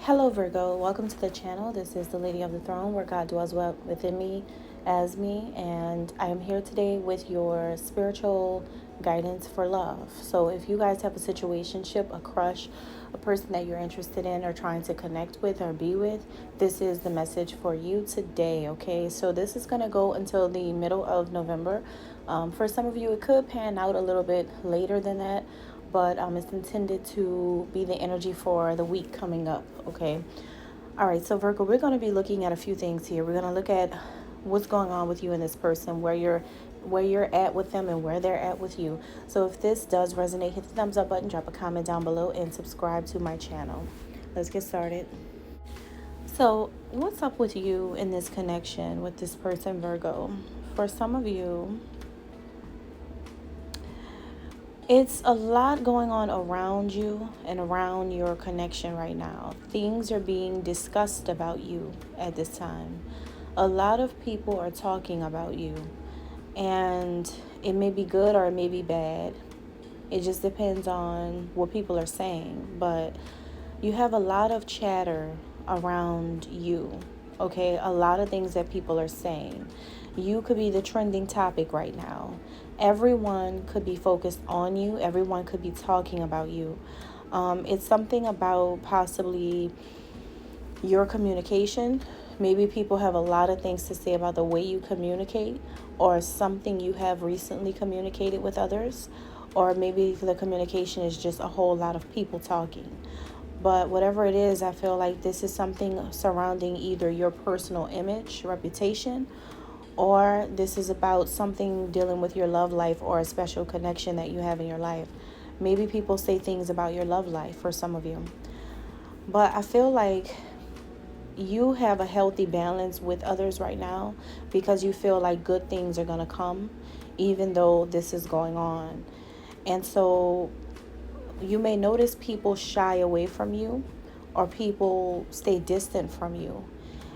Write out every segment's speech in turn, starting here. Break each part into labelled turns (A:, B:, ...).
A: Hello, Virgo. Welcome to the channel. This is the Lady of the Throne, where God dwells well within me as me. And I am here today with your spiritual guidance for love. So if you guys have a situationship, a crush, a person that you're interested in or trying to connect with or be with, this is the message for you today, okay? So this is going to go until the middle of November. For some of you, it could pan out a little bit later than that, but it's intended to be the energy for the week coming up, okay? All right, so Virgo, we're going to be looking at a few things here. We're going to look at what's going on with you and this person, where you're at with them and where they're at with you. So if this does resonate, hit the thumbs up button, drop a comment down below, and subscribe to my channel. Let's get started. So what's up with you in this connection with this person, Virgo? For some of you, it's a lot going on around you and around your connection right now. Things are being discussed about you at this time. A lot of people are talking about you, and it may be good or it may be bad. It just depends on what people are saying. But you have a lot of chatter around you, okay? A lot of things that people are saying. You could be the trending topic right now. Everyone could be focused on you. Everyone could be talking about you. It's something about possibly your communication. Maybe people have a lot of things to say about the way you communicate, or something you have recently communicated with others, or maybe the communication is just a whole lot of people talking. But whatever it is, I feel like this is something surrounding either your personal image, reputation, or this is about something dealing with your love life or a special connection that you have in your life. Maybe people say things about your love life for some of you. But I feel like you have a healthy balance with others right now, because you feel like good things are going to come even though this is going on. And so you may notice people shy away from you, or people stay distant from you.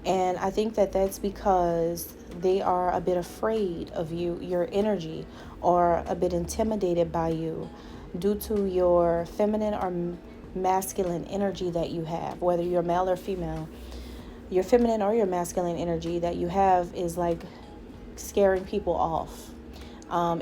A: And I think that that's because they are a bit afraid of you, your energy, or a bit intimidated by you due to your feminine or masculine energy that you have, whether you're male or female. Your feminine or your masculine energy that you have is like scaring people off.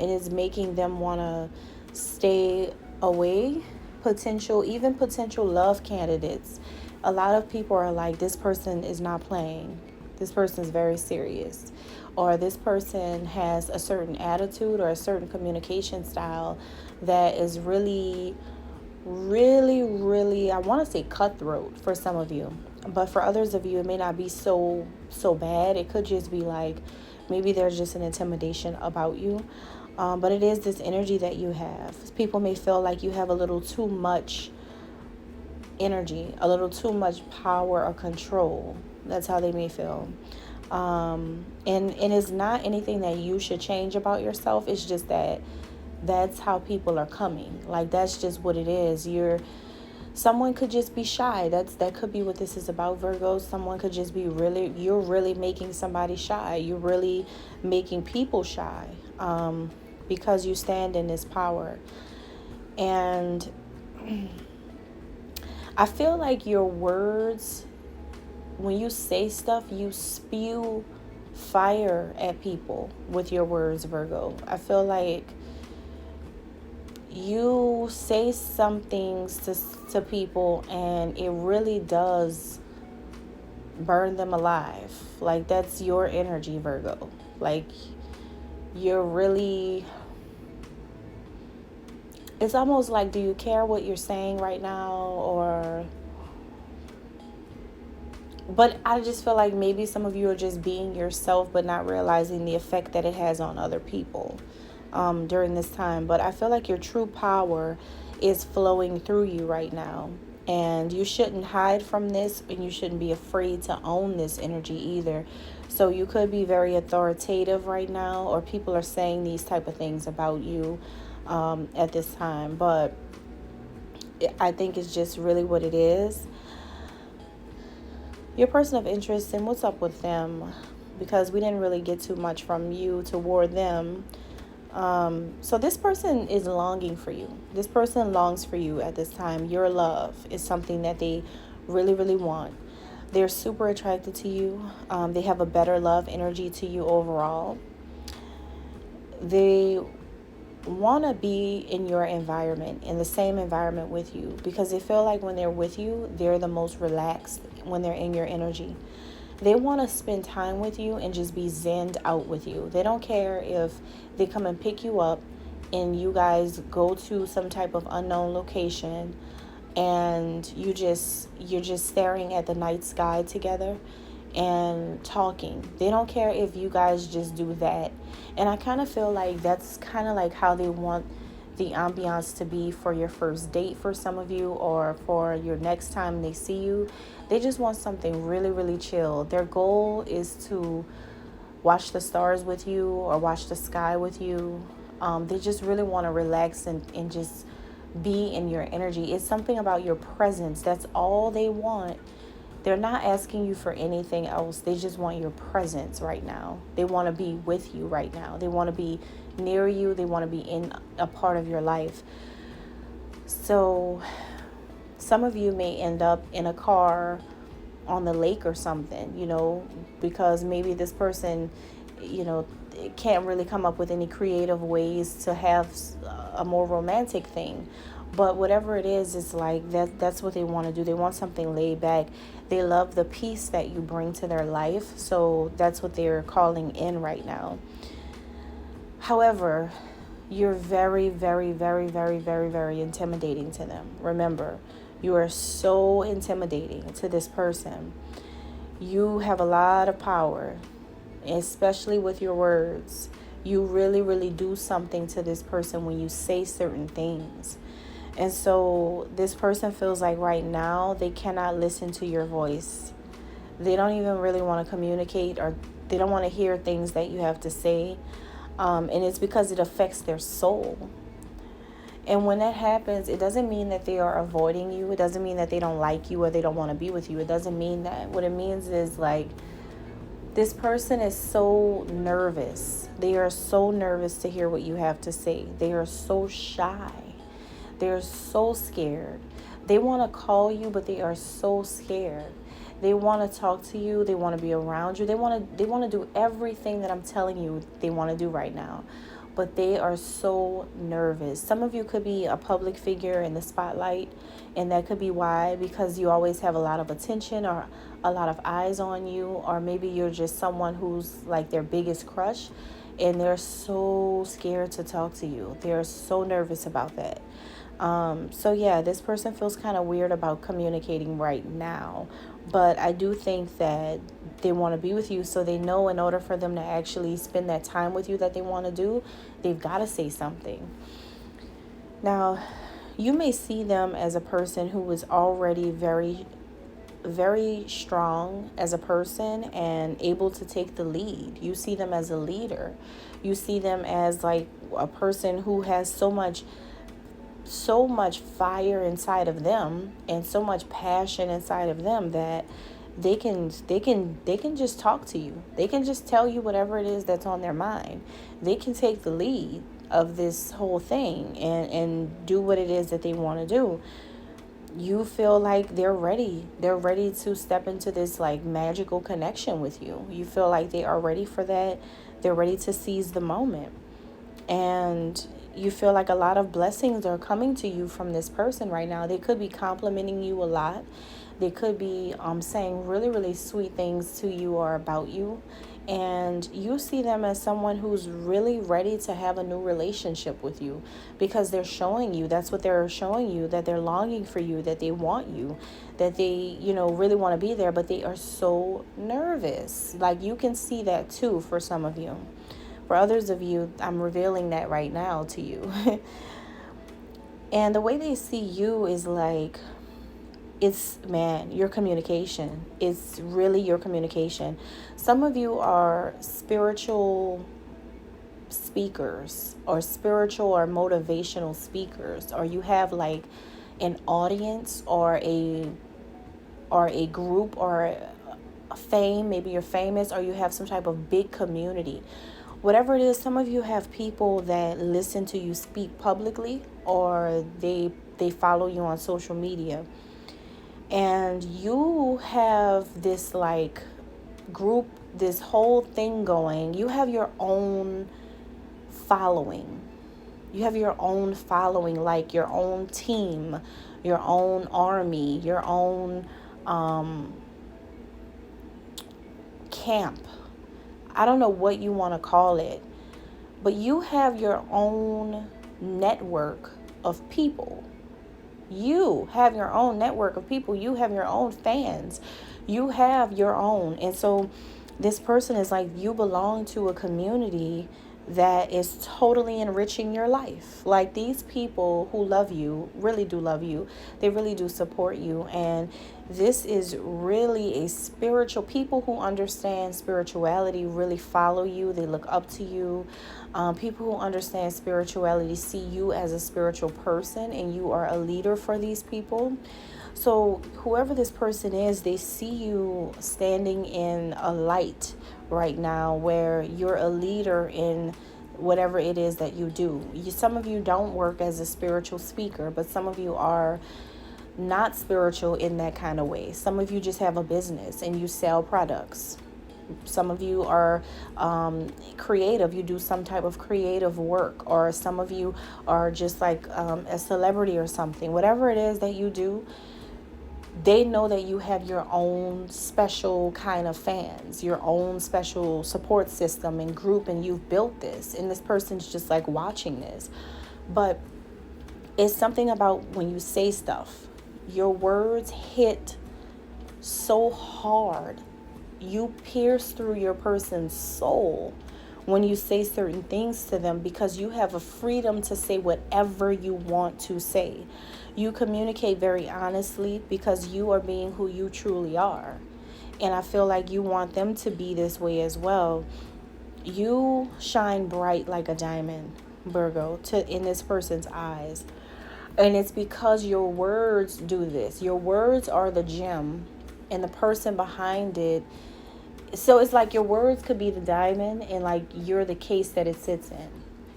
A: It is making them want to stay away. Even potential love candidates. A lot of people are like, this person is not playing. This person is very serious. Or this person has a certain attitude or a certain communication style that is really, I want to say cutthroat for some of you. But for others of you, it may not be so bad. It could just be like, maybe there's just an intimidation about you. But it is this energy that you have. People may feel like you have a little too much energy, a little too much power or control. That's how they may feel. And it's not anything that you should change about yourself. It's just that that's how people are coming. Like, that's just what it is. Someone could just be shy. That could be what this is about, Virgo. Someone could just be you're really making somebody shy. You're really making people shy, because you stand in this power. And I feel like your words, when you say stuff, you spew fire at people with your words, Virgo. I feel like you say some things to people and it really does burn them alive. Like, that's your energy, Virgo. Like, you're really, it's almost like, do you care what you're saying right now? But I just feel like maybe some of you are just being yourself, but not realizing the effect that it has on other people during this time. But I feel like your true power is flowing through you right now. And you shouldn't hide from this, and you shouldn't be afraid to own this energy either. So you could be very authoritative right now, or people are saying these type of things about you at this time. But I think it's just really what it is. Your person of interest, and what's up with them, because we didn't really get too much from you toward them. So this person is longing for you. This person longs for you at this time. Your love is something that they really, really want. They're super attracted to you. They have a better love energy to you overall. They want to be in your environment, in the same environment with you, because they feel like when they're with you, they're the most relaxed when they're in your energy. They want to spend time with you and just be zenned out with you. They don't care if they come and pick you up and you guys go to some type of unknown location and you're just staring at the night sky together and talking. They don't care if you guys just do that. And I kind of feel like that's kind of like how they want the ambiance to be for your first date for some of you, or for your next time they see you. They just want something really, really chill. Their goal is to watch the stars with you or watch the sky with you. They just really want to relax and just be in your energy. It's something about your presence. That's all they want. They're not asking you for anything else. They just want your presence right now. They want to be with you right now. They want to be near you. They want to be in a part of your life. So some of you may end up in a car on the lake or something, because maybe this person, can't really come up with any creative ways to have a more romantic thing. But whatever it is, it's like that's what they want to do. They want something laid back. They love the peace that you bring to their life. So that's what they're calling in right now. However, you're very, very, very, very, very, very intimidating to them. Remember, you are so intimidating to this person. You have a lot of power, especially with your words. You really, really do something to this person when you say certain things. And so this person feels like right now they cannot listen to your voice. They don't even really want to communicate, or they don't want to hear things that you have to say. And it's because it affects their soul. And when that happens, it doesn't mean that they are avoiding you. It doesn't mean that they don't like you or they don't want to be with you. It doesn't mean that. What it means is like this person is so nervous. They are so nervous to hear what you have to say. They are so shy. They're so scared. They want to call you, but they are so scared. They want to talk to you. They want to be around you. They want to do everything that I'm telling you they want to do right now. But they are so nervous. Some of you could be a public figure in the spotlight, and that could be why, because you always have a lot of attention or a lot of eyes on you, or maybe you're just someone who's like their biggest crush, and they're so scared to talk to you. They're so nervous about that. So yeah, this person feels kind of weird about communicating right now, but I do think that they want to be with you, so they know in order for them to actually spend that time with you that they want to do, they've got to say something. Now, you may see them as a person who is already very, very strong as a person and able to take the lead. You see them as a leader. You see them as like a person who has so much fire inside of them and so much passion inside of them that they can just talk to you. They can just tell you whatever it is that's on their mind. They can take the lead of this whole thing and do what it is that they want to do. You feel like they're ready to step into this like magical connection with you. You feel like they are ready for that. They're ready to seize the moment. And you feel like a lot of blessings are coming to you from this person right now. They could be complimenting you a lot. They could be saying really, really sweet things to you or about you. And you see them as someone who's really ready to have a new relationship with you, because they're showing you, that's what they're showing you, that they're longing for you, that they want you, that they, really want to be there, but they are so nervous. Like you can see that too for some of you. For others of you, I'm revealing that right now to you. And the way they see you is like, your communication. It's really your communication. Some of you are spiritual speakers or spiritual or motivational speakers, or you have like an audience or a group or a fame. Maybe you're famous, or you have some type of big community. Whatever it is, some of you have people that listen to you speak publicly, or they follow you on social media. And you have this like group, this whole thing going. You have your own following. You have your own following, like your own team, your own army, your own camp. I don't know what you want to call it, but you have your own network of people. You have your own network of people. You have your own fans. You have your own. And so this person is like, you belong to a community that is totally enriching your life. Like, these people who love you really do love you. They really do support you. And this is really a spiritual, people who understand spirituality really follow you. They look up to you. People who understand spirituality see you as a spiritual person, and you are a leader for these people. So whoever this person is, they see you standing in a light right now where you're a leader in whatever it is that you do. Some of you don't work as a spiritual speaker, but some of you are not spiritual in that kind of way. Some of you just have a business and you sell products. Some of you are creative. You do some type of creative work. Or some of you are just like a celebrity or something. Whatever it is that you do, they know that you have your own special kind of fans, your own special support system and group, and you've built this. And this person's just like watching this. But it's something about when you say stuff, your words hit so hard. You pierce through your person's soul when you say certain things to them, because you have a freedom to say whatever you want to say. You communicate very honestly because you are being who you truly are. And I feel like you want them to be this way as well. You shine bright like a diamond, Virgo, in this person's eyes. And it's because your words do this. Your words are the gem, and the person behind it. So it's like your words could be the diamond, and like you're the case that it sits in.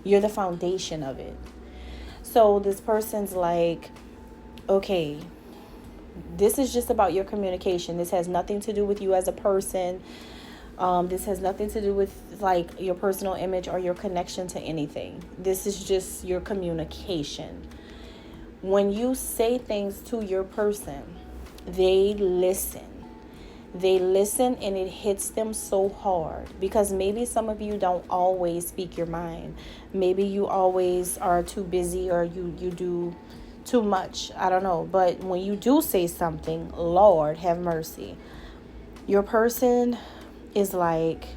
A: You're the foundation of it. So this person's like, okay, this is just about your communication. This has nothing to do with you as a person. This has nothing to do with like your personal image or your connection to anything. This is just your communication. When you say things to your person, they listen. They listen, and it hits them so hard, because maybe some of you don't always speak your mind. Maybe you always are too busy, or you do too much. I don't know. But when you do say something, Lord have mercy, your person is like,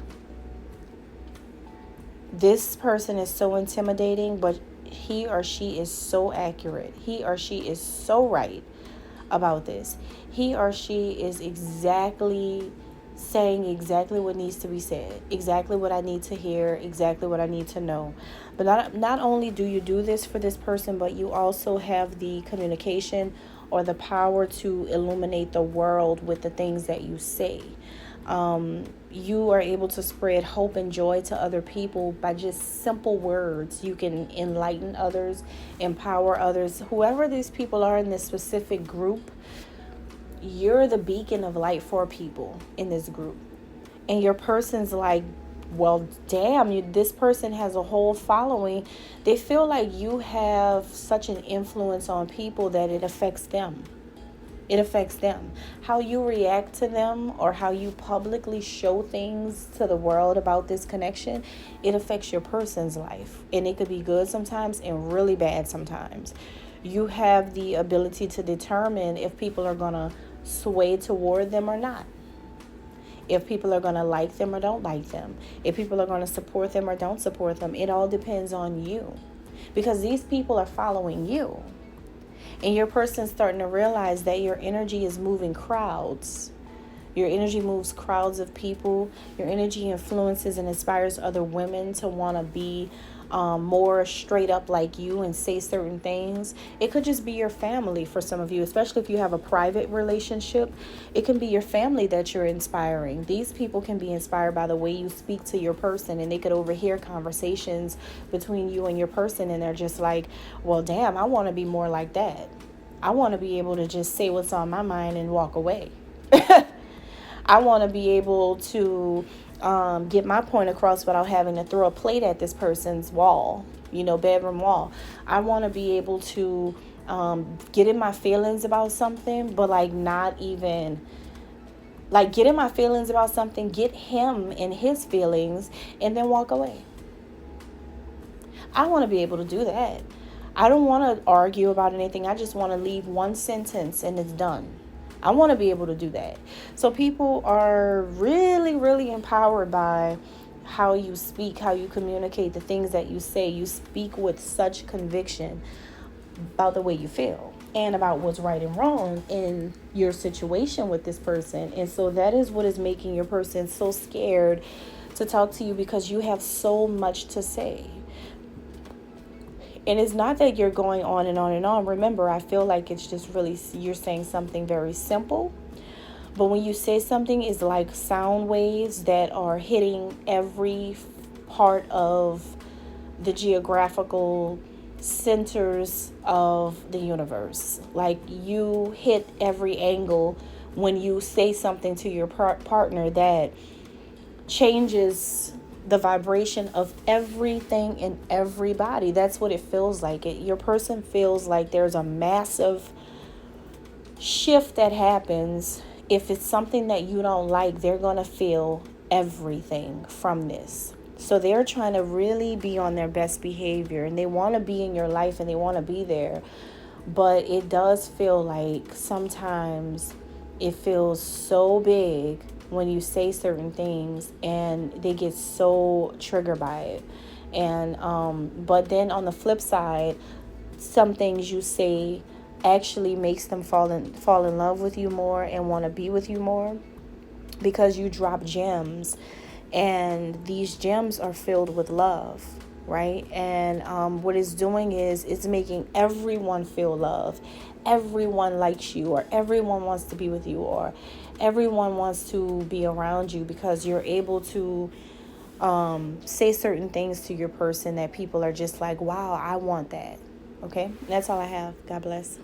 A: this person is so intimidating, but he or she is so accurate. He or she is so right about this. He or she is exactly saying exactly what needs to be said, exactly what I need to hear, exactly what I need to know. But not only do you do this for this person, but you also have the communication or the power to illuminate the world with the things that you say. You are able to spread hope and joy to other people by just simple words. You can enlighten others, empower others. Whoever these people are in this specific group, you're the beacon of light for people in this group. And your person's like, well, damn, this person has a whole following. They feel like you have such an influence on people that it affects them. It affects them. How you react to them, or how you publicly show things to the world about this connection, it affects your person's life. And it could be good sometimes and really bad sometimes. You have the ability to determine if people are going to sway toward them or not. If people are going to like them or don't like them. If people are going to support them or don't support them. It all depends on you. Because these people are following you. And your person's starting to realize that your energy is moving crowds. Your energy moves crowds of people. Your energy influences and inspires other women to want to be more straight up like you and say certain things. It could just be your family for some of you, especially if you have a private relationship. It can be your family that you're inspiring. These people can be inspired by the way you speak to your person, and they could overhear conversations between you and your person, and they're just like, well, damn, I want to be more like that. I want to be able to just say what's on my mind and walk away. I want to be able to get my point across without having to throw a plate at this person's wall, bedroom wall. I want to be able to get in my feelings about something, but like not even like get in my feelings about something, get him in his feelings, and then walk away. I want to be able to do that. I don't want to argue about anything. I just want to leave one sentence and it's done. I want to be able to do that. So people are really, really empowered by how you speak, how you communicate, the things that you say. You speak with such conviction about the way you feel and about what's right and wrong in your situation with this person. And so that is what is making your person so scared to talk to you, because you have so much to say. And it's not that you're going on and on and on. Remember, I feel like it's just really, you're saying something very simple. But when you say something, it's like sound waves that are hitting every part of the geographical centers of the universe. Like you hit every angle when you say something to your partner that changes the vibration of everything and everybody. That's what it feels like. Your person feels like there's a massive shift that happens. If it's something that you don't like, they're going to feel everything from this. So they're trying to really be on their best behavior, and they want to be in your life and they want to be there. But it does feel like sometimes it feels so big when you say certain things, and they get so triggered by it. And but then on the flip side, some things you say actually makes them fall in love with you more and want to be with you more, because you drop gems, and these gems are filled with love, right? And what it's doing is it's making everyone feel love. Everyone likes you, or everyone wants to be with you, or everyone wants to be around you, because you're able to say certain things to your person that people are just like, wow, I want that. Okay, that's all I have. God bless.